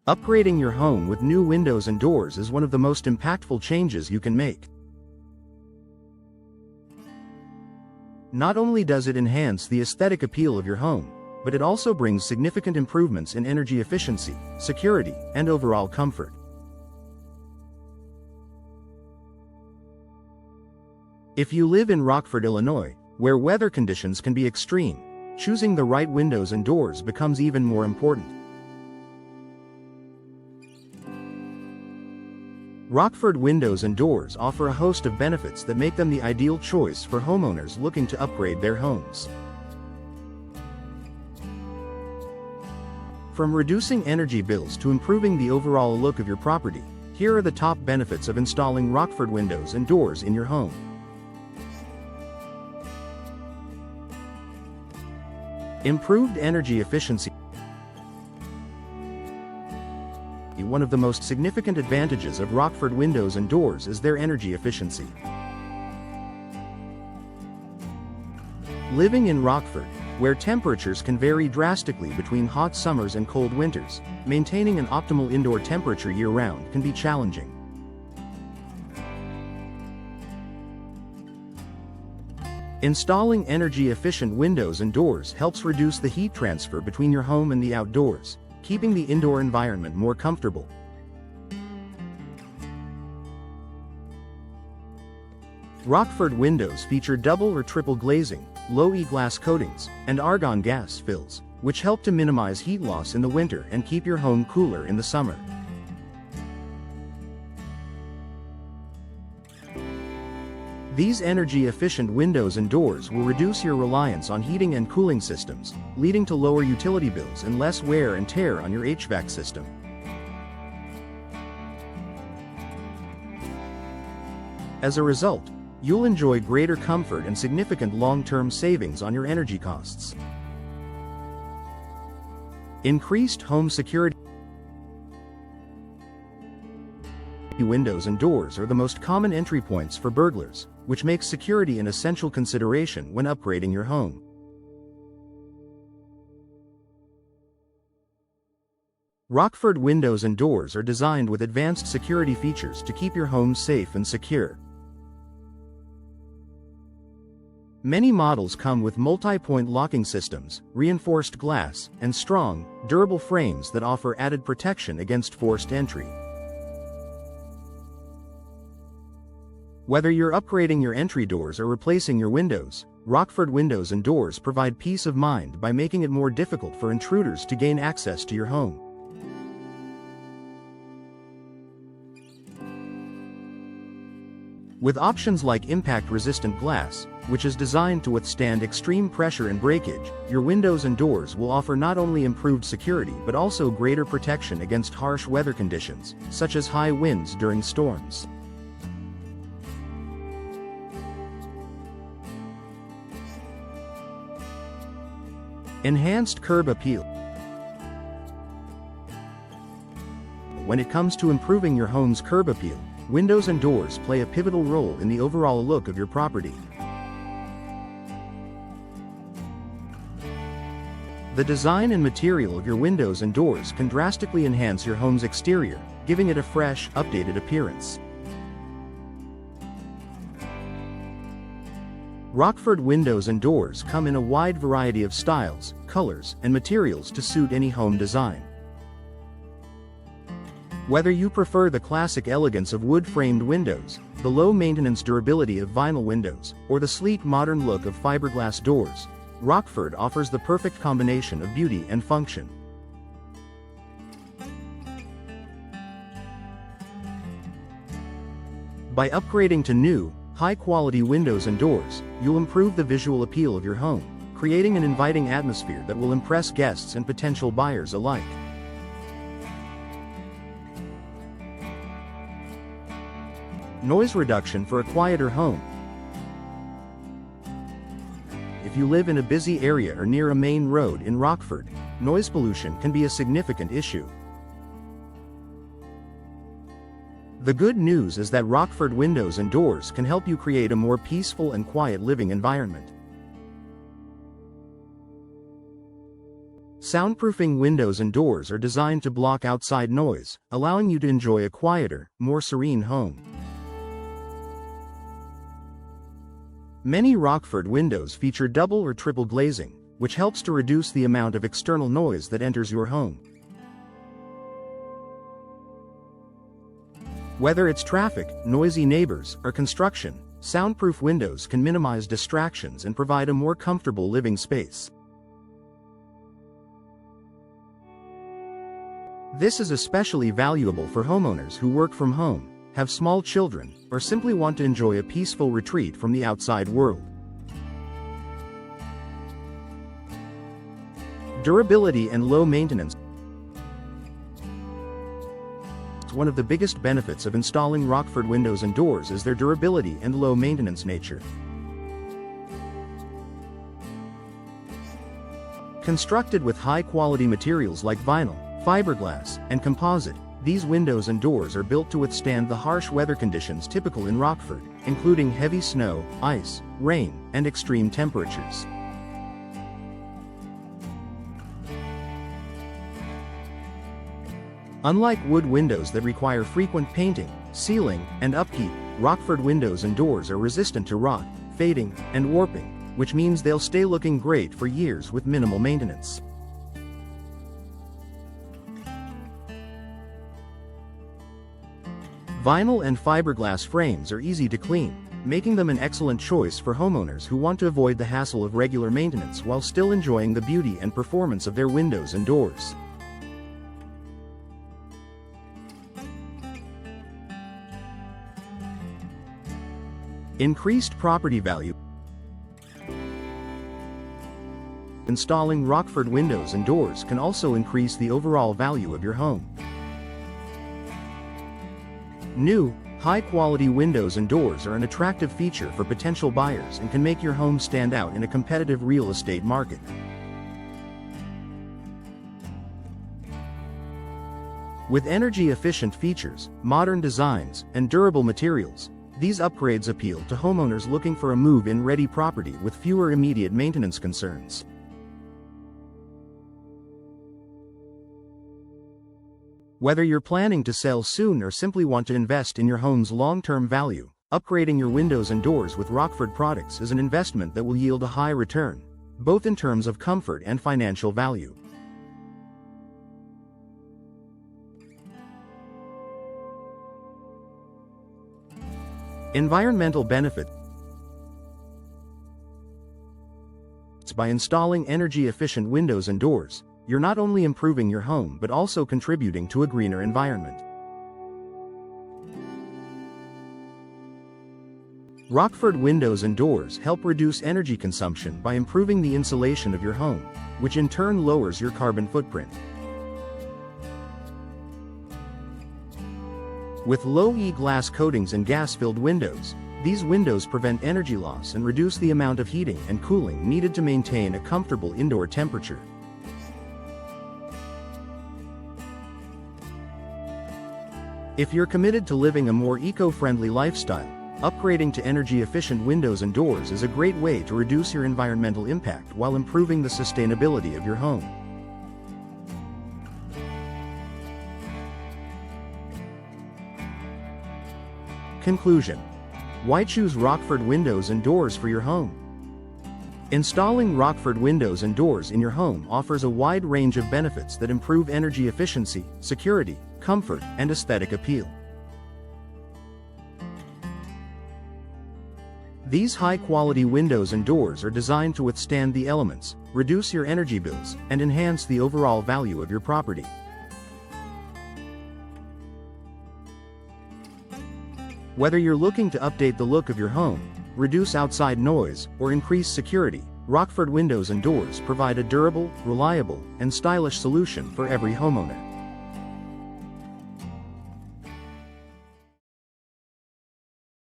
Upgrading your home with new windows and doors is one of the most impactful changes you can make. Not only does it enhance the aesthetic appeal of your home, but it also brings significant improvements in energy efficiency, security, and overall comfort. If you live in Rockford, Illinois, where weather conditions can be extreme, choosing the right windows and doors becomes even more important. Rockford Windows and Doors offer a host of benefits that make them the ideal choice for homeowners looking to upgrade their homes. From reducing energy bills to improving the overall look of your property, here are the top benefits of installing Rockford Windows and Doors in your home. Improved energy efficiency. One of the most significant advantages of Rockford Windows and Doors is their energy efficiency. Living in Rockford, where temperatures can vary drastically between hot summers and cold winters, maintaining an optimal indoor temperature year-round can be challenging. Installing energy-efficient windows and doors helps reduce the heat transfer between your home and the outdoors, keeping the indoor environment more comfortable. Rockford windows feature double or triple glazing, low E-glass coatings, and argon gas fills, which help to minimize heat loss in the winter and keep your home cooler in the summer. These energy-efficient windows and doors will reduce your reliance on heating and cooling systems, leading to lower utility bills and less wear and tear on your HVAC system. As a result, you'll enjoy greater comfort and significant long-term savings on your energy costs. Increased home security. Windows and doors are the most common entry points for burglars, which makes security an essential consideration when upgrading your home. Rockford Windows and Doors are designed with advanced security features to keep your home safe and secure. Many models come with multi-point locking systems, reinforced glass, and strong, durable frames that offer added protection against forced entry. Whether you're upgrading your entry doors or replacing your windows, Rockford Windows and Doors provide peace of mind by making it more difficult for intruders to gain access to your home. With options like impact-resistant glass, which is designed to withstand extreme pressure and breakage, your windows and doors will offer not only improved security but also greater protection against harsh weather conditions, such as high winds during storms. Enhanced curb appeal. When it comes to improving your home's curb appeal, windows and doors play a pivotal role in the overall look of your property. The design and material of your windows and doors can drastically enhance your home's exterior, giving it a fresh, updated appearance. Rockford Windows and Doors come in a wide variety of styles, colors, and materials to suit any home design. Whether you prefer the classic elegance of wood-framed windows, the low-maintenance durability of vinyl windows, or the sleek modern look of fiberglass doors, Rockford offers the perfect combination of beauty and function. By upgrading to new, high-quality windows and doors, you'll improve the visual appeal of your home, creating an inviting atmosphere that will impress guests and potential buyers alike. Noise reduction for a quieter home. If you live in a busy area or near a main road in Rockford, noise pollution can be a significant issue. The good news is that Rockford Windows and Doors can help you create a more peaceful and quiet living environment. Soundproofing windows and doors are designed to block outside noise, allowing you to enjoy a quieter, more serene home. Many Rockford windows feature double or triple glazing, which helps to reduce the amount of external noise that enters your home. Whether it's traffic, noisy neighbors, or construction, soundproof windows can minimize distractions and provide a more comfortable living space. This is especially valuable for homeowners who work from home, have small children, or simply want to enjoy a peaceful retreat from the outside world. Durability and low maintenance. One of the biggest benefits of installing Rockford windows and doors is their durability and low maintenance nature. Constructed with high-quality materials like vinyl, fiberglass, and composite, these windows and doors are built to withstand the harsh weather conditions typical in Rockford, including heavy snow, ice, rain, and extreme temperatures. Unlike wood windows that require frequent painting, sealing, and upkeep, Rockford windows and doors are resistant to rot, fading, and warping, which means they'll stay looking great for years with minimal maintenance. Vinyl and fiberglass frames are easy to clean, making them an excellent choice for homeowners who want to avoid the hassle of regular maintenance while still enjoying the beauty and performance of their windows and doors. Increased property value. Installing Rockford windows and doors can also increase the overall value of your home. New, high-quality windows and doors are an attractive feature for potential buyers and can make your home stand out in a competitive real estate market. With energy-efficient features, modern designs, and durable materials, these upgrades appeal to homeowners looking for a move-in ready property with fewer immediate maintenance concerns. Whether you're planning to sell soon or simply want to invest in your home's long-term value, upgrading your windows and doors with Rockford products is an investment that will yield a high return, both in terms of comfort and financial value. Environmental benefits. By installing energy-efficient windows and doors, you're not only improving your home but also contributing to a greener environment. Rockford windows and doors help reduce energy consumption by improving the insulation of your home, which in turn lowers your carbon footprint. With low-E glass coatings and gas-filled windows, these windows prevent energy loss and reduce the amount of heating and cooling needed to maintain a comfortable indoor temperature. If you're committed to living a more eco-friendly lifestyle, upgrading to energy-efficient windows and doors is a great way to reduce your environmental impact while improving the sustainability of your home. Conclusion. Why choose Rockford windows and doors for your home? Installing Rockford windows and doors in your home offers a wide range of benefits that improve energy efficiency, security, comfort, and aesthetic appeal. These high-quality windows and doors are designed to withstand the elements, reduce your energy bills, and enhance the overall value of your property. Whether you're looking to update the look of your home, reduce outside noise, or increase security, Rockford windows and doors provide a durable, reliable, and stylish solution for every homeowner.